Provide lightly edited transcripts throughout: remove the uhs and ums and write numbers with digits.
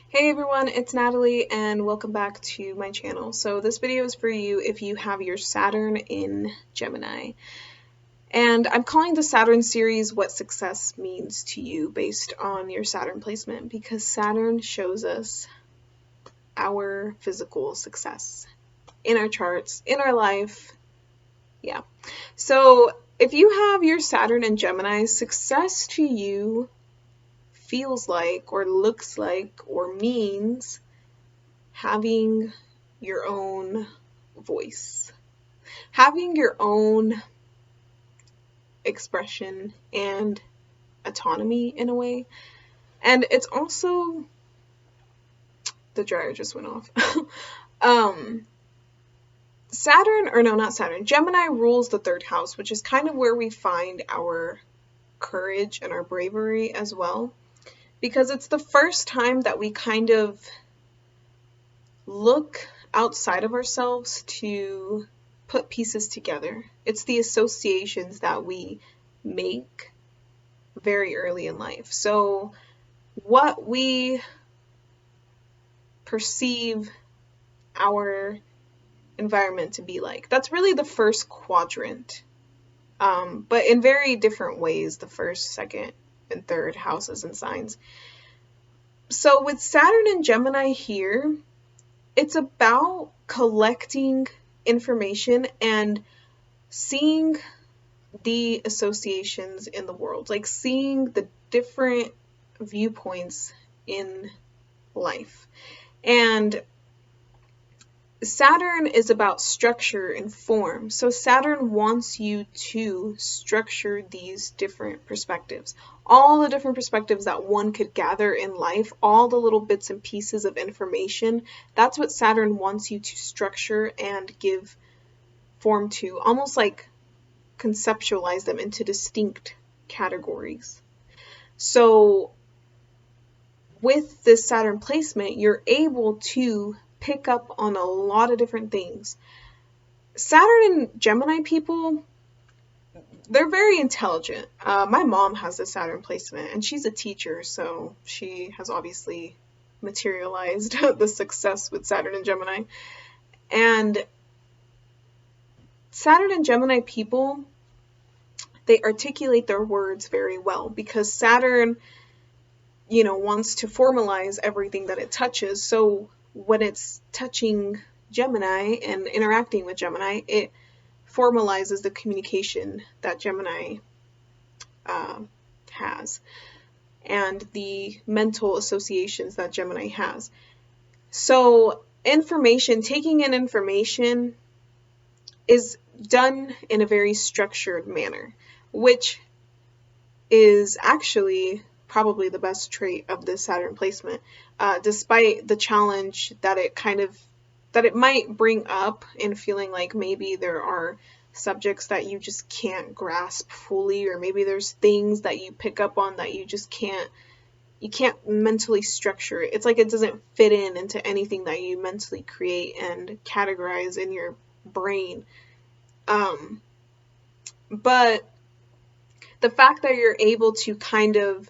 Hey everyone, it's Natalie and welcome back to my channel. So this video is for you if you have your Saturn in Gemini. And I'm calling the Saturn series What Success Means to You based on your Saturn placement because Saturn shows us our physical success in our charts, in our life. Yeah. So if you have your Saturn in Gemini, success to you feels like or looks like or means having your own voice, having your own expression and autonomy in a way. And it's also, the dryer just went off. Saturn, or no, not Saturn, Gemini rules the third house, which is kind of where we find our courage and our bravery as well. Because it's the first time that we kind of look outside of ourselves to put pieces together. It's the associations that we make very early in life. So what we perceive our environment to be like, that's really the first quadrant. But in very different ways, the first, second, and third houses and signs. So with Saturn and Gemini here, it's about collecting information and seeing the associations in the world, like seeing the different viewpoints in life. And Saturn is about structure and form. So Saturn wants you to structure these different perspectives. All the different perspectives that one could gather in life, all the little bits and pieces of information, that's what Saturn wants you to structure and give form to, almost like conceptualize them into distinct categories. So with this Saturn placement, you're able to pick up on a lot of different things. Saturn and Gemini people, they're very intelligent. My mom has a Saturn placement and she's a teacher, so she has obviously materialized the success with Saturn and Gemini. And Saturn and Gemini people, they articulate their words very well because Saturn, wants to formalize everything that it touches. So when it's touching Gemini and interacting with Gemini, it formalizes the communication that Gemini has and the mental associations that Gemini has. So taking in information is done in a very structured manner, which is actually probably the best trait of this Saturn placement, despite the challenge that it might bring up in feeling like maybe there are subjects that you just can't grasp fully, or maybe there's things that you pick up on that you just can't mentally structure it. It's like it doesn't fit into anything that you mentally create and categorize in your brain. But the fact that you're able to kind of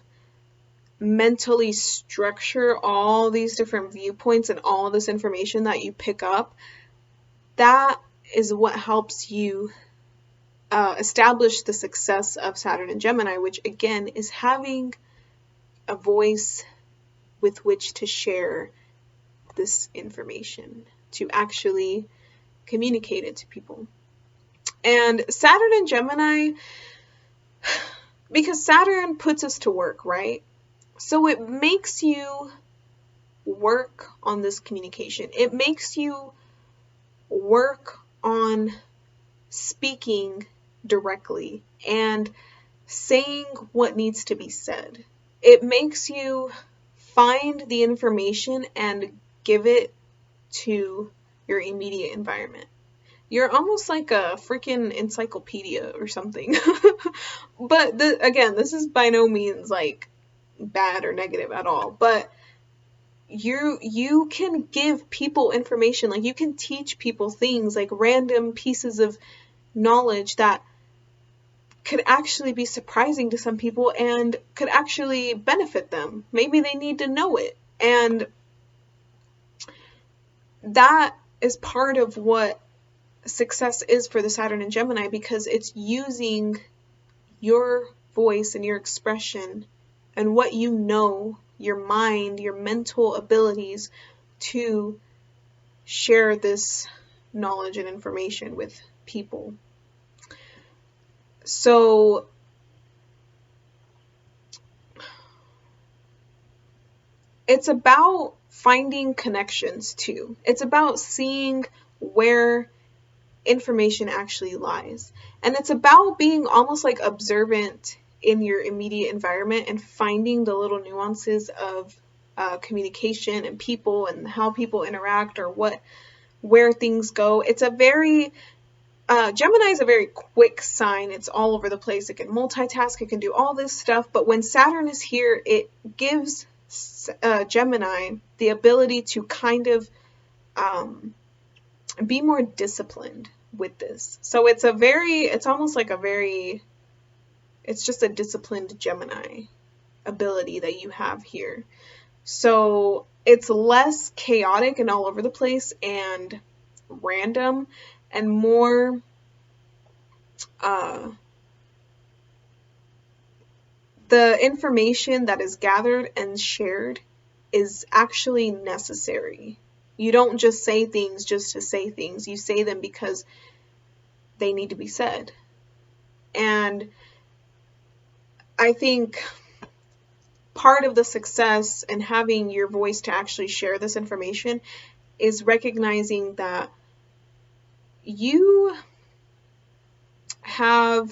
mentally structure all these different viewpoints and all this information that you pick up, that is what helps you establish the success of Saturn and Gemini, which again is having a voice with which to share this information, to actually communicate it to people. And Saturn and Gemini, because Saturn puts us to work, right? So it makes you work on this communication. It makes you work on speaking directly and saying what needs to be said. It makes you find the information and give it to your immediate environment. You're almost like a freaking encyclopedia or something. But again, this is by no means like bad or negative at all, but you can give people information, like you can teach people things, like random pieces of knowledge that could actually be surprising to some people and could actually benefit them. Maybe they need to know it. And that is part of what success is for the Saturn and Gemini, because it's using your voice and your expression and what you know, your mind, your mental abilities, to share this knowledge and information with people. So it's about finding connections too. It's about seeing where information actually lies. And it's about being almost like observant in your immediate environment and finding the little nuances of communication and people and how people interact, or where things go. It's a very Gemini is a very quick sign. It's all over the place. It can multitask. It can do all this stuff. But when Saturn is here, it gives Gemini the ability to kind of be more disciplined with this. So it's just a disciplined Gemini ability that you have here. So it's less chaotic and all over the place and random, and more the information that is gathered and shared is actually necessary. You don't just say things just to say things. You say them because they need to be said. And I think part of the success in having your voice to actually share this information is recognizing that you have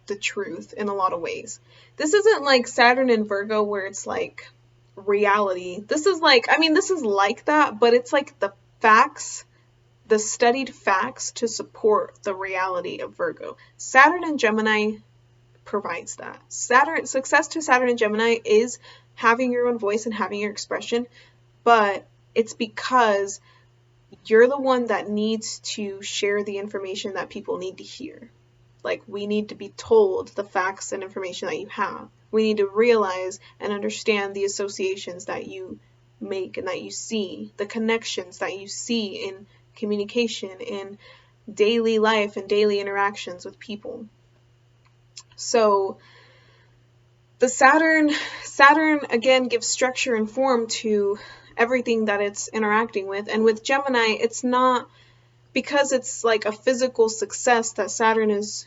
the truth in a lot of ways. This isn't like Saturn in Virgo where it's like reality. This is like that, but it's like the facts, the studied facts to support the reality of Virgo. Saturn and Gemini provides that. Success to Saturn and Gemini is having your own voice and having your expression, but it's because you're the one that needs to share the information that people need to hear. Like, we need to be told the facts and information that you have. We need to realize and understand the associations that you make and that you see, the connections that you see in communication, in daily life and daily interactions with people. So the Saturn again gives structure and form to everything that it's interacting with. And with Gemini, it's not, because it's like a physical success that Saturn is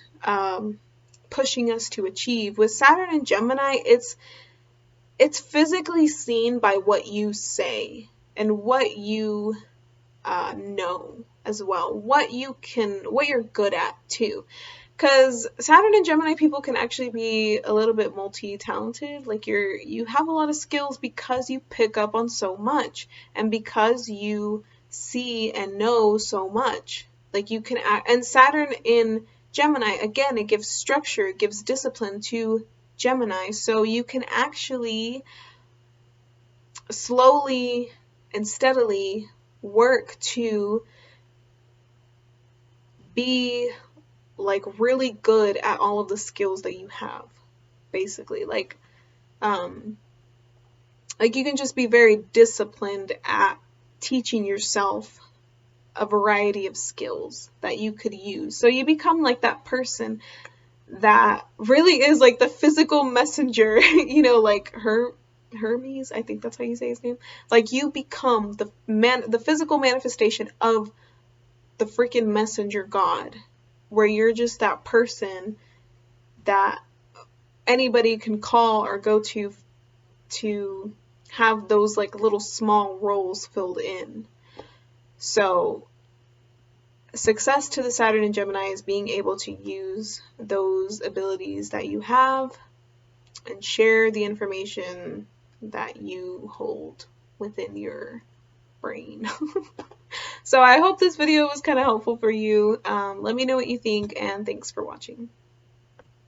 pushing us to achieve. With Saturn and Gemini, it's physically seen by what you say and what you know as well, what you're good at too. Because Saturn and Gemini people can actually be a little bit multi-talented. Like, you have a lot of skills because you pick up on so much, and because you see and know so much. Like, you can act, and Saturn in Gemini, again, it gives structure, it gives discipline to Gemini, so you can actually slowly and steadily work to be like really good at all of the skills that you have, basically. Like you can just be very disciplined at teaching yourself a variety of skills that you could use. So you become like that person that really is like the physical messenger, like Hermes, I think that's how you say his name. Like, you become the physical manifestation of the freaking messenger god, where you're just that person that anybody can call or go to have those like little small roles filled in. So success to the Saturn and Gemini is being able to use those abilities that you have and share the information that you hold within your brain. So I hope this video was kind of helpful for you. Let me know what you think, and thanks for watching.